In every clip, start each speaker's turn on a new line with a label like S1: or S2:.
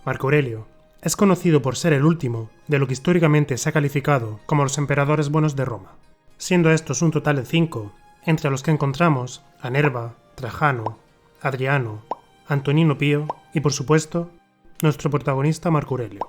S1: Marco Aurelio es conocido por ser el último de lo que históricamente se ha calificado como los emperadores buenos de Roma, siendo estos un total de 5, entre los que encontramos a Nerva, Trajano, Adriano, Antonino Pío y, por supuesto, nuestro protagonista Marco Aurelio.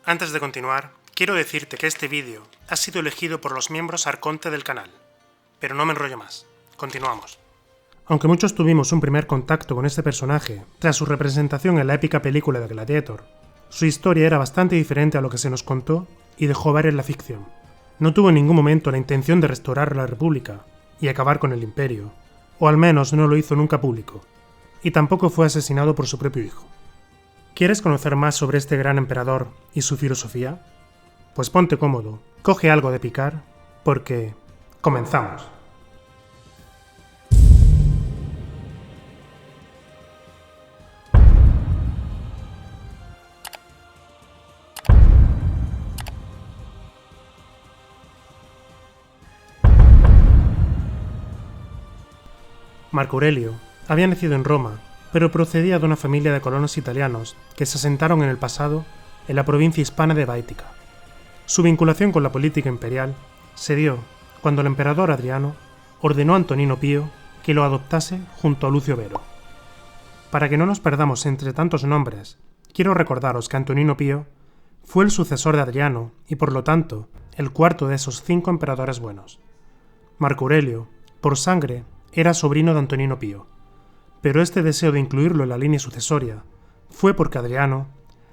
S1: Antes de continuar, quiero decirte que este vídeo ha sido elegido por los miembros Arconte del canal, pero no me enrollo más. Continuamos. Aunque muchos tuvimos un primer contacto con este personaje tras su representación en la épica película de Gladiator, su historia era bastante diferente a lo que se nos contó y dejó ver en la ficción. No tuvo en ningún momento la intención de restaurar la República y acabar con el Imperio, o al menos no lo hizo nunca público, y tampoco fue asesinado por su propio hijo. ¿Quieres conocer más sobre este gran emperador y su filosofía? Pues ponte cómodo, coge algo de picar, porque comenzamos. Marco Aurelio había nacido en Roma, pero procedía de una familia de colonos italianos que se asentaron en el pasado en la provincia hispana de Báetica. Su vinculación con la política imperial se dio cuando el emperador Adriano ordenó a Antonino Pío que lo adoptase junto a Lucio Vero. Para que no nos perdamos entre tantos nombres, quiero recordaros que Antonino Pío fue el sucesor de Adriano y por lo tanto el cuarto de esos 5 emperadores buenos. Marco Aurelio, por sangre, era sobrino de Antonino Pío, pero este deseo de incluirlo en la línea sucesoria fue porque Adriano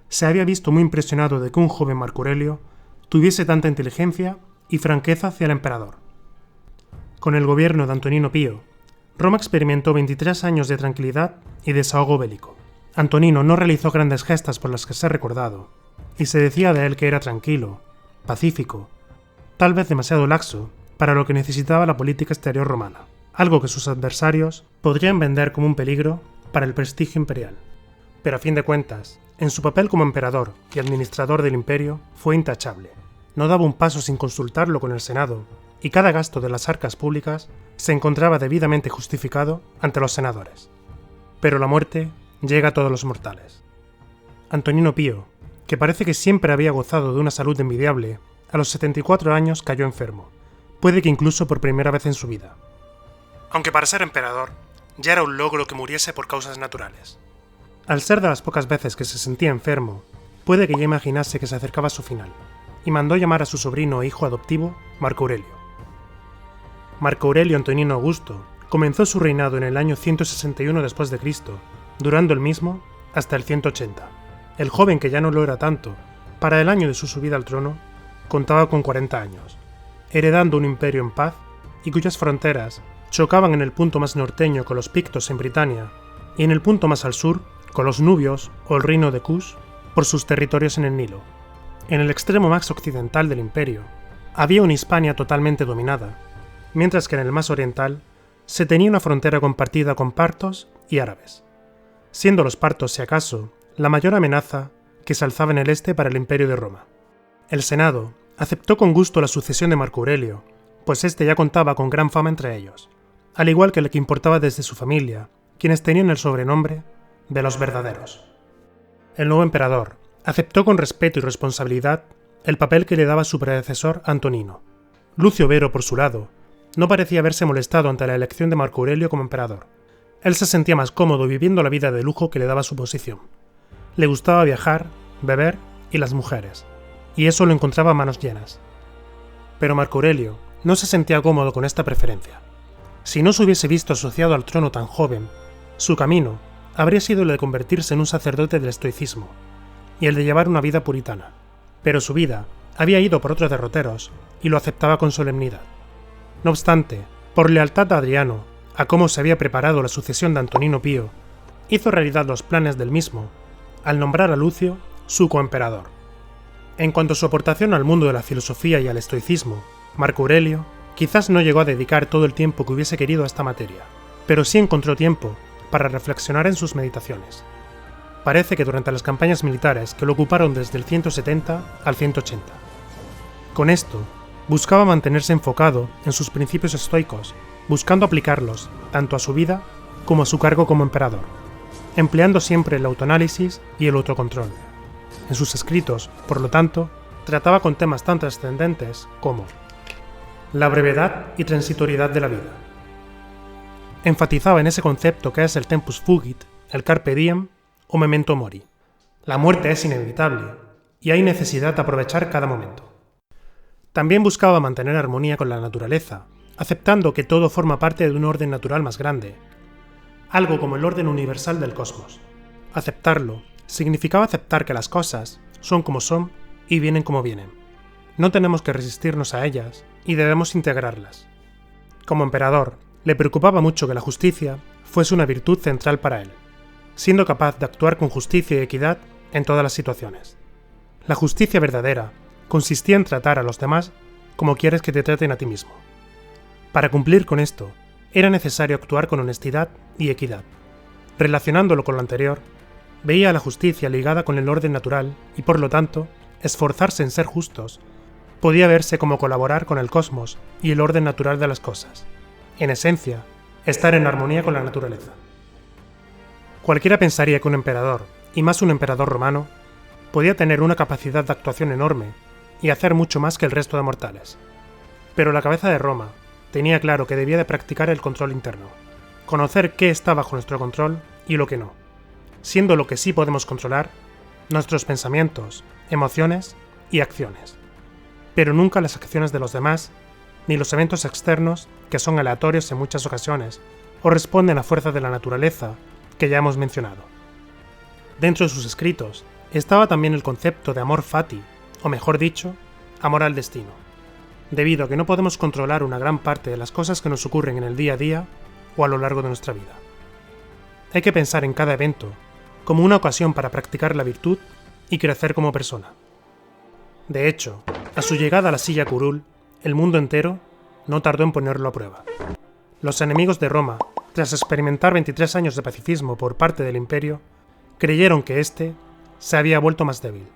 S1: se había visto muy impresionado de que un joven Marco Aurelio tuviese tanta inteligencia y franqueza hacia el emperador. Con el gobierno de Antonino Pío, Roma experimentó 23 años de tranquilidad y desahogo bélico. Antonino no realizó grandes gestas por las que ser recordado, y se decía de él que era tranquilo, pacífico, tal vez demasiado laxo para lo que necesitaba la política exterior romana, algo que sus adversarios podrían vender como un peligro para el prestigio imperial. Pero a fin de cuentas, en su papel como emperador y administrador del imperio fue intachable. No daba un paso sin consultarlo con el Senado, y cada gasto de las arcas públicas se encontraba debidamente justificado ante los senadores. Pero la muerte llega a todos los mortales. Antonino Pío, que parece que siempre había gozado de una salud envidiable, a los 74 años cayó enfermo, puede que incluso por primera vez en su vida. Aunque para ser emperador, ya era un logro que muriese por causas naturales. Al ser de las pocas veces que se sentía enfermo, puede que ya imaginase que se acercaba a su final, y mandó llamar a su sobrino e hijo adoptivo Marco Aurelio. Marco Aurelio Antonino Augusto comenzó su reinado en el año 161 después de Cristo, durando el mismo hasta el 180. El joven, que ya no lo era tanto, para el año de su subida al trono, contaba con 40 años, heredando un imperio en paz y cuyas fronteras chocaban en el punto más norteño con los pictos en Britania y en el punto más al sur con los nubios o el reino de Kush por sus territorios en el Nilo. En el extremo más occidental del imperio había una Hispania totalmente dominada, mientras que en el más oriental se tenía una frontera compartida con partos y árabes, siendo los partos, si acaso, la mayor amenaza que se alzaba en el este para el imperio de Roma. El Senado aceptó con gusto la sucesión de Marco Aurelio, pues este ya contaba con gran fama entre ellos, al igual que el que importaba desde su familia, quienes tenían el sobrenombre de los verdaderos. El nuevo emperador aceptó con respeto y responsabilidad el papel que le daba su predecesor Antonino. Lucio Vero, por su lado, no parecía haberse molestado ante la elección de Marco Aurelio como emperador. Él se sentía más cómodo viviendo la vida de lujo que le daba su posición. Le gustaba viajar, beber y las mujeres, y eso lo encontraba a manos llenas. Pero Marco Aurelio no se sentía cómodo con esta preferencia. Si no se hubiese visto asociado al trono tan joven, su camino habría sido el de convertirse en un sacerdote del estoicismo y el de llevar una vida puritana. Pero su vida había ido por otros derroteros y lo aceptaba con solemnidad. No obstante, por lealtad a Adriano, a cómo se había preparado la sucesión de Antonino Pío, hizo realidad los planes del mismo al nombrar a Lucio su coemperador. En cuanto a su aportación al mundo de la filosofía y al estoicismo, Marco Aurelio quizás no llegó a dedicar todo el tiempo que hubiese querido a esta materia, pero sí encontró tiempo para reflexionar en sus meditaciones. Parece que durante las campañas militares que lo ocuparon desde el 170 al 180. Con esto, buscaba mantenerse enfocado en sus principios estoicos, buscando aplicarlos tanto a su vida como a su cargo como emperador. empleando siempre el autoanálisis y el autocontrol. En sus escritos, por lo tanto, trataba con temas tan trascendentes como la brevedad y transitoriedad de la vida. Enfatizaba en ese concepto que es el tempus fugit, el carpe diem o memento mori. La muerte es inevitable y hay necesidad de aprovechar cada momento. También buscaba mantener armonía con la naturaleza, aceptando que todo forma parte de un orden natural más grande, algo como el orden universal del cosmos. Aceptarlo significaba aceptar que las cosas son como son y vienen como vienen. No tenemos que resistirnos a ellas y debemos integrarlas. Como emperador, le preocupaba mucho que la justicia fuese una virtud central para él, siendo capaz de actuar con justicia y equidad en todas las situaciones. La justicia verdadera consistía en tratar a los demás como quieres que te traten a ti mismo. Para cumplir con esto, era necesario actuar con honestidad y equidad. Relacionándolo con lo anterior, veía a la justicia ligada con el orden natural y, por lo tanto, esforzarse en ser justos podía verse como colaborar con el cosmos y el orden natural de las cosas. En esencia, estar en armonía con la naturaleza. Cualquiera pensaría que un emperador, y más un emperador romano, podía tener una capacidad de actuación enorme y hacer mucho más que el resto de mortales. Pero la cabeza de Roma tenía claro que debía de practicar el control interno, conocer qué está bajo nuestro control y lo que no, siendo lo que sí podemos controlar nuestros pensamientos, emociones y acciones, pero nunca las acciones de los demás ni los eventos externos que son aleatorios en muchas ocasiones o responden a fuerza de la naturaleza que ya hemos mencionado. Dentro de sus escritos estaba también el concepto de amor fati, o mejor dicho, amor al destino, debido a que no podemos controlar una gran parte de las cosas que nos ocurren en el día a día o a lo largo de nuestra vida. Hay que pensar en cada evento como una ocasión para practicar la virtud y crecer como persona. De hecho, a su llegada a la silla curul, el mundo entero no tardó en ponerlo a prueba. Los enemigos de Roma, tras experimentar 23 años de pacifismo por parte del imperio, creyeron que éste se había vuelto más débil.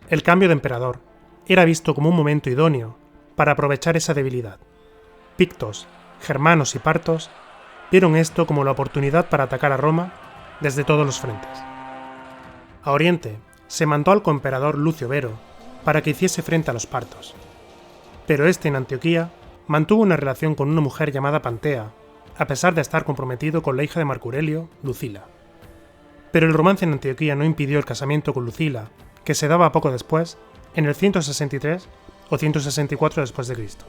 S1: El cambio de emperador era visto como un momento idóneo para aprovechar esa debilidad. Pictos, germanos y partos vieron esto como la oportunidad para atacar a Roma desde todos los frentes. A Oriente se mandó al coemperador Lucio Vero para que hiciese frente a los partos, pero este en Antioquía mantuvo una relación con una mujer llamada Pantea, a pesar de estar comprometido con la hija de Marco Aurelio, Lucila. Pero el romance en Antioquía no impidió el casamiento con Lucila, que se daba poco después, en el 163 o 164 después de Cristo.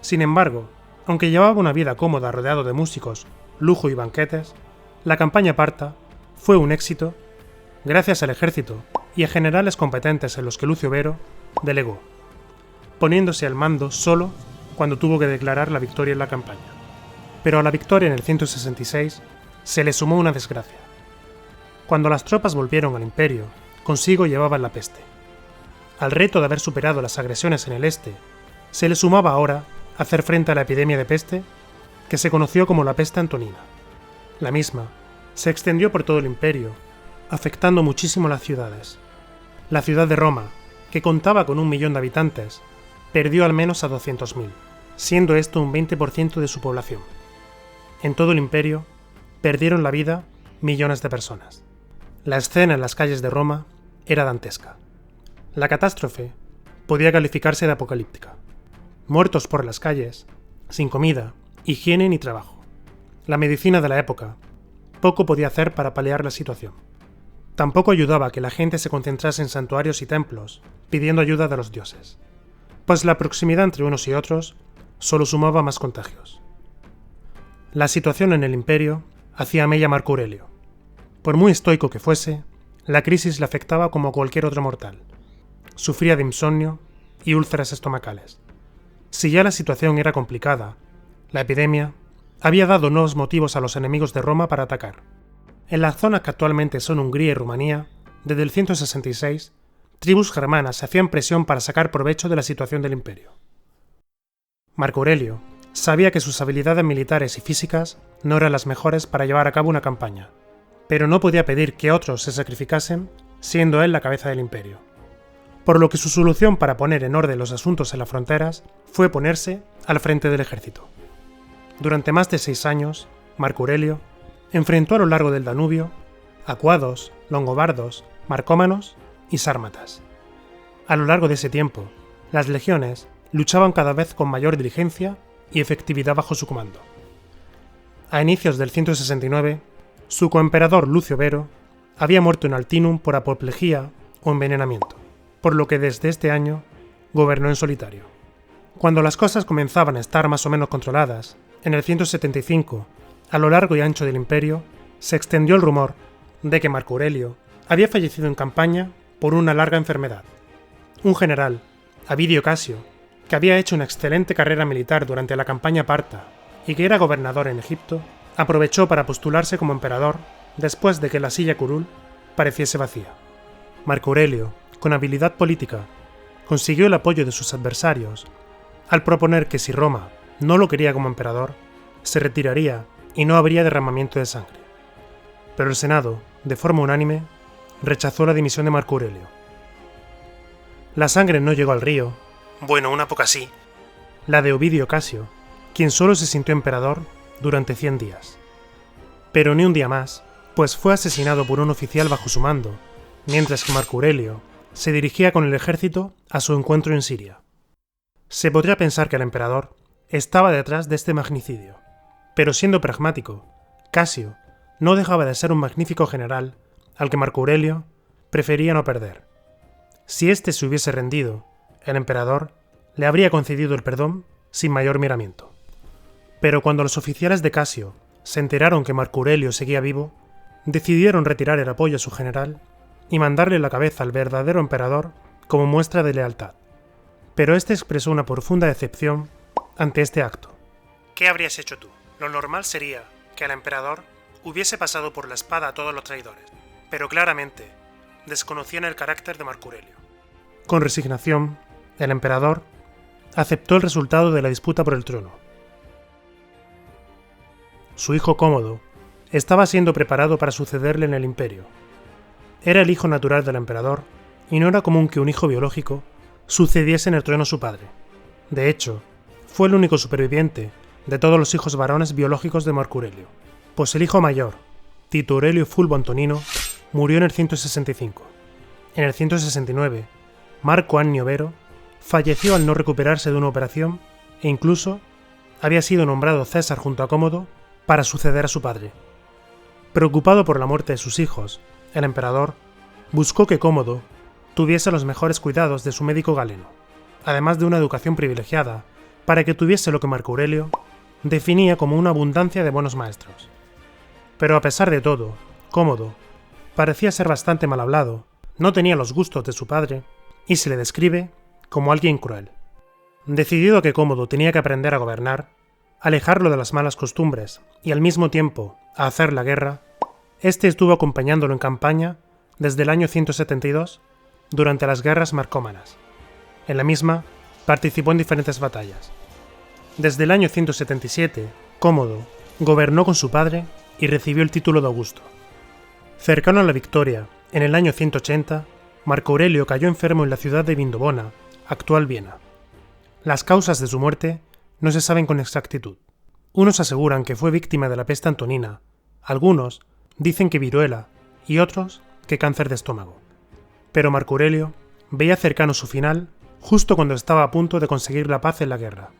S1: Sin embargo, aunque llevaba una vida cómoda rodeado de músicos, lujo y banquetes, la campaña parta fue un éxito gracias al ejército y a generales competentes en los que Lucio Vero delegó, poniéndose al mando solo cuando tuvo que declarar la victoria en la campaña. Pero a la victoria en el 166 se le sumó una desgracia. Cuando las tropas volvieron al imperio, consigo llevaban la peste. Al reto de haber superado las agresiones en el este, se le sumaba ahora hacer frente a la epidemia de peste que se conoció como la peste antonina. La misma se extendió por todo el imperio, afectando muchísimo las ciudades. La ciudad de Roma, que contaba con 1 millón de habitantes, perdió al menos a 200.000, siendo esto un 20% de su población. En todo el imperio, perdieron la vida millones de personas. La escena en las calles de Roma era dantesca. La catástrofe podía calificarse de apocalíptica. Muertos por las calles, sin comida, higiene ni trabajo. La medicina de la época poco podía hacer para paliar la situación. Tampoco ayudaba a que la gente se concentrase en santuarios y templos, pidiendo ayuda de los dioses, pues la proximidad entre unos y otros solo sumaba más contagios. La situación en el imperio hacía mella a Marco Aurelio. Por muy estoico que fuese, la crisis le afectaba como a cualquier otro mortal. Sufría de insomnio y úlceras estomacales. Si ya la situación era complicada, la epidemia había dado nuevos motivos a los enemigos de Roma para atacar. En las zonas que actualmente son Hungría y Rumanía, desde el 166, tribus germanas hacían presión para sacar provecho de la situación del imperio. Marco Aurelio sabía que sus habilidades militares y físicas no eran las mejores para llevar a cabo una campaña, pero no podía pedir que otros se sacrificasen, siendo él la cabeza del imperio. Por lo que su solución para poner en orden los asuntos en las fronteras fue ponerse al frente del ejército. Durante más de 6 años, Marco Aurelio enfrentó a lo largo del Danubio a cuados, longobardos, marcómanos y sármatas. A lo largo de ese tiempo, las legiones luchaban cada vez con mayor diligencia y efectividad bajo su comando. A inicios del 169, su coemperador Lucio Vero había muerto en Altinum por apoplejía o envenenamiento, por lo que desde este año gobernó en solitario. Cuando las cosas comenzaban a estar más o menos controladas, en el 175, a lo largo y ancho del imperio, se extendió el rumor de que Marco Aurelio había fallecido en campaña por una larga enfermedad. Un general, Avidio Casio, que había hecho una excelente carrera militar durante la campaña parta y que era gobernador en Egipto, aprovechó para postularse como emperador después de que la silla curul pareciese vacía. Marco Aurelio, con habilidad política, consiguió el apoyo de sus adversarios al proponer que si Roma no lo quería como emperador, se retiraría y no habría derramamiento de sangre. Pero el Senado, de forma unánime, rechazó la dimisión de Marco Aurelio. La sangre no llegó al río, bueno, una poca sí, la de Ovidio Casio, quien solo se sintió emperador durante 100 días. Pero ni un día más, pues fue asesinado por un oficial bajo su mando, mientras que Marco Aurelio se dirigía con el ejército a su encuentro en Siria. Se podría pensar que el emperador estaba detrás de este magnicidio, pero siendo pragmático, Casio no dejaba de ser un magnífico general al que Marco Aurelio prefería no perder. Si éste se hubiese rendido, el emperador le habría concedido el perdón sin mayor miramiento. Pero cuando los oficiales de Casio se enteraron que Marco Aurelio seguía vivo, decidieron retirar el apoyo a su general y mandarle la cabeza al verdadero emperador como muestra de lealtad. Pero este expresó una profunda decepción ante este acto. ¿Qué habrías hecho tú? Lo normal sería que el emperador hubiese pasado por la espada a todos los traidores, pero claramente desconocían el carácter de Marco Aurelio. Con resignación, el emperador aceptó el resultado de la disputa por el trono. Su hijo Cómodo estaba siendo preparado para sucederle en el imperio. Era el hijo natural del emperador y no era común que un hijo biológico sucediese en el trono a su padre. De hecho, fue el único superviviente de todos los hijos varones biológicos de Marco Aurelio, pues el hijo mayor, Tito Aurelio Fulvo Antonino, murió en el 165. En el 169, Marco Annio Vero falleció al no recuperarse de una operación e incluso había sido nombrado César junto a Cómodo para suceder a su padre. Preocupado por la muerte de sus hijos, el emperador buscó que Cómodo tuviese los mejores cuidados de su médico Galeno, además de una educación privilegiada para que tuviese lo que Marco Aurelio definía como una abundancia de buenos maestros. Pero a pesar de todo, Cómodo parecía ser bastante mal hablado, no tenía los gustos de su padre y se le describe como alguien cruel. Decidido a que Cómodo tenía que aprender a gobernar, alejarlo de las malas costumbres y al mismo tiempo a hacer la guerra, este estuvo acompañándolo en campaña desde el año 172 durante las guerras marcómanas. En la misma participó en diferentes batallas. Desde el año 177, Cómodo gobernó con su padre y recibió el título de Augusto. Cercano a la victoria, en el año 180, Marco Aurelio cayó enfermo en la ciudad de Vindobona, actual Viena. Las causas de su muerte no se saben con exactitud. Unos aseguran que fue víctima de la peste antonina, algunos dicen que viruela y otros que cáncer de estómago. Pero Marco Aurelio veía cercano su final justo cuando estaba a punto de conseguir la paz en la guerra.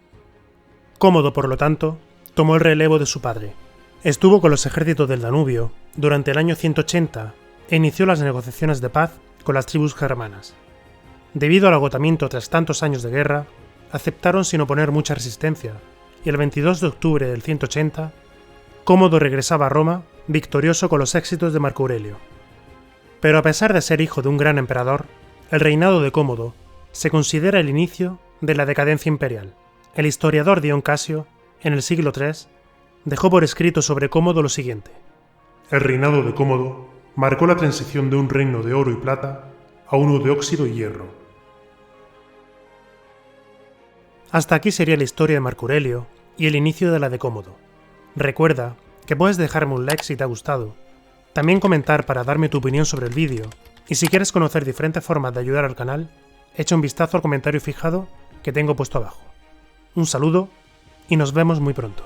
S1: Cómodo, por lo tanto, tomó el relevo de su padre. Estuvo con los ejércitos del Danubio durante el año 180 e inició las negociaciones de paz con las tribus germanas. Debido al agotamiento tras tantos años de guerra, aceptaron sin oponer mucha resistencia, y el 22 de octubre del 180, Cómodo regresaba a Roma victorioso con los éxitos de Marco Aurelio. Pero a pesar de ser hijo de un gran emperador, el reinado de Cómodo se considera el inicio de la decadencia imperial. El historiador Dion Casio, en el siglo III, dejó por escrito sobre Cómodo lo siguiente:
S2: el reinado de Cómodo marcó la transición de un reino de oro y plata a uno de óxido y hierro.
S1: Hasta aquí sería la historia de Marco Aurelio y el inicio de la de Cómodo. Recuerda que puedes dejarme un like si te ha gustado, también comentar para darme tu opinión sobre el vídeo, y si quieres conocer diferentes formas de ayudar al canal, echa un vistazo al comentario fijado que tengo puesto abajo. Un saludo y nos vemos muy pronto.